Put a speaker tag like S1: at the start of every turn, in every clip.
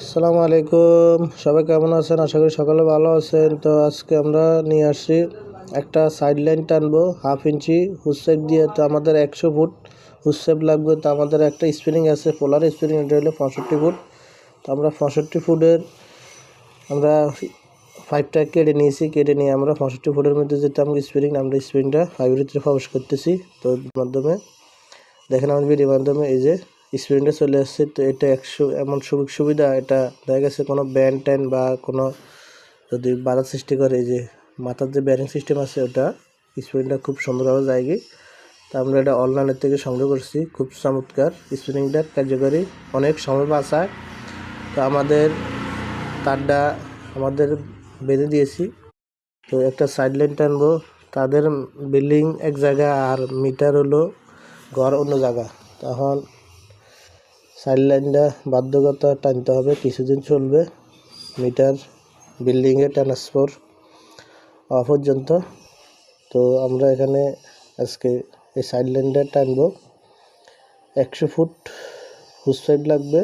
S1: আসসালামু আলাইকুম, সবাই কেমন আছেন? আশা করি সকালে ভালো আছেন। তো আজকে আমরা নিয়ে আসছি একটা সাইড লাইন টানবো 1/2 ইঞ্চি হুসেপ দিয়ে। তো আমাদের 100 ফুট হুসেপ লাগবে। তো আমাদের একটা স্প্রিং আছে, পোলার স্প্রিং, এটা হলো 65 ফুট। তো আমরা 65 ফুটের আমরা পাইপটা কেটে নিয়েছি। কেটে নিয়ে আমরা 65 ফুটের মধ্যে যেতে আমরা স্প্রিংটা পাইপের ভিতরে প্রবেশ করতেছি। তো মাধ্যমে দেখেন আমার ভিডিওর মাধ্যমে এই যে স্প্রিংটা চলে আসছে। তো এটা 100 এমন সুবিধা, এটা দেখা গেছে কোনো ব্যান্ড ট্যান বা কোনো যদি বাধা সৃষ্টি করে, এই যে মাথার যে ব্যারিং সিস্টেম আছে ওটা স্প্রিংটা খুব সুন্দরভাবে জায়গা। তো আমরা এটা অনলাইনের থেকে সংগ্রহ করছি। খুব চমৎকার স্প্রিংটা, কার্যকরী, অনেক সময় বাঁচায়। তো আমাদের তারটা আমাদের বেঁধে দিয়েছি। তো একটা সাইড লাইন টানবো, তাদের বিল্ডিং এক জায়গা আর মিটার হলো ঘর অন্য জায়গা। তখন সাইড লাইনটা বাধ্যকতা টানতে হবে, কিছুদিন চলবে মিটার বিল্ডিংয়ে ট্রান্সফার হওয়া পর্যন্ত। তো আমরা এখানে আজকে এই সাইড লাইনটা টানবো। 100 ফুট হুস পাইপ লাগবে,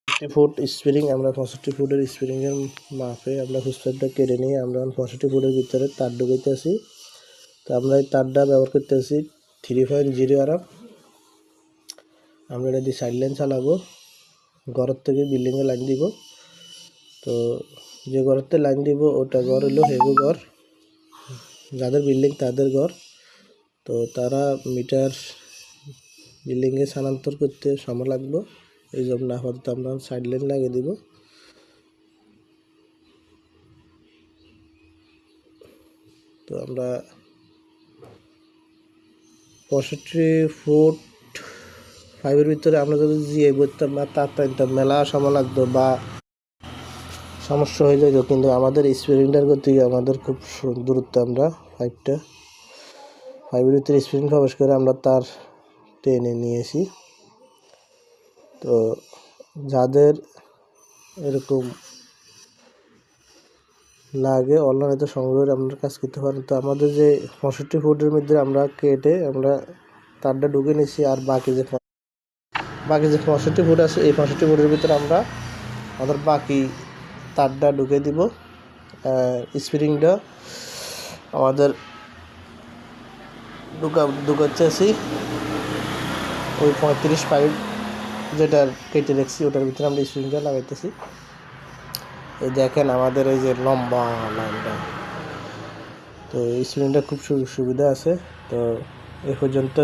S1: 50 ফুট স্প্রিং। আমরা 65 ফুটের স্প্রিংয়ের মাপে আমরা হুস পাইপটা কেটে নিয়ে আমরা 65 ফুটের ভিতরে তার ঢুকাইতে আসি। তো আমরা এই তারটা ব্যবহার করতে আসি 3.0 আরএম। আমরা এটা দিয়ে সাইড লাইন চালাবো, ঘরের থেকে বিল্ডিংয়ে লাইন দিব। তো যে ঘরেতে লাইন দিব ওটা ঘর হলো হেভি ঘর, যাদের বিল্ডিং তাদের ঘর। তো তারা মিটার বিল্ডিংয়ে স্থানান্তর করতে সময় লাগবে, এই জন্য আপাতত আমরা সাইড লাইন লাগিয়ে দিব। তো আমরা 65 ফুট পাইপের ভিতরে আমরা যদি জিয়ে বলতাম বা তার টানতাম মেলা সময় লাগতো বা সমস্যা হয়ে যেত, কিন্তু আমাদের স্প্রিংটার গতি আমাদের খুব দূরত্ব, আমরা পাইপের ভিতরে স্প্রিং প্রবেশ করে আমরা তার টেনে নিয়েছি। তো যাদের এরকম লাগে অনলাইনে সংগ্রহ করে আপনারা কাজ করতে পারেন। তো আমাদের যে 65 ফুটের মধ্যে আমরা কেটে আমরা তারটা ঢুকে নিয়েছি, আর বাকি যে 65 ফুট আছে এই 65 ফুটের ভিতরে আমরা আমাদের বাকি তারটা ঢুকে দিব। স্প্রিংটা আমাদের ঢুকাচ্ছি ওই 35 পাইপ যেটা কেটে রেখেছি ওটার ভিতরে আমরা স্প্রিংটা লাগাইতেছি। এই দেখেন আমাদের এই যে লম্বা লাইনটা। তো স্প্রিংটা খুব সুবিধা আছে। তো এ পর্যন্ত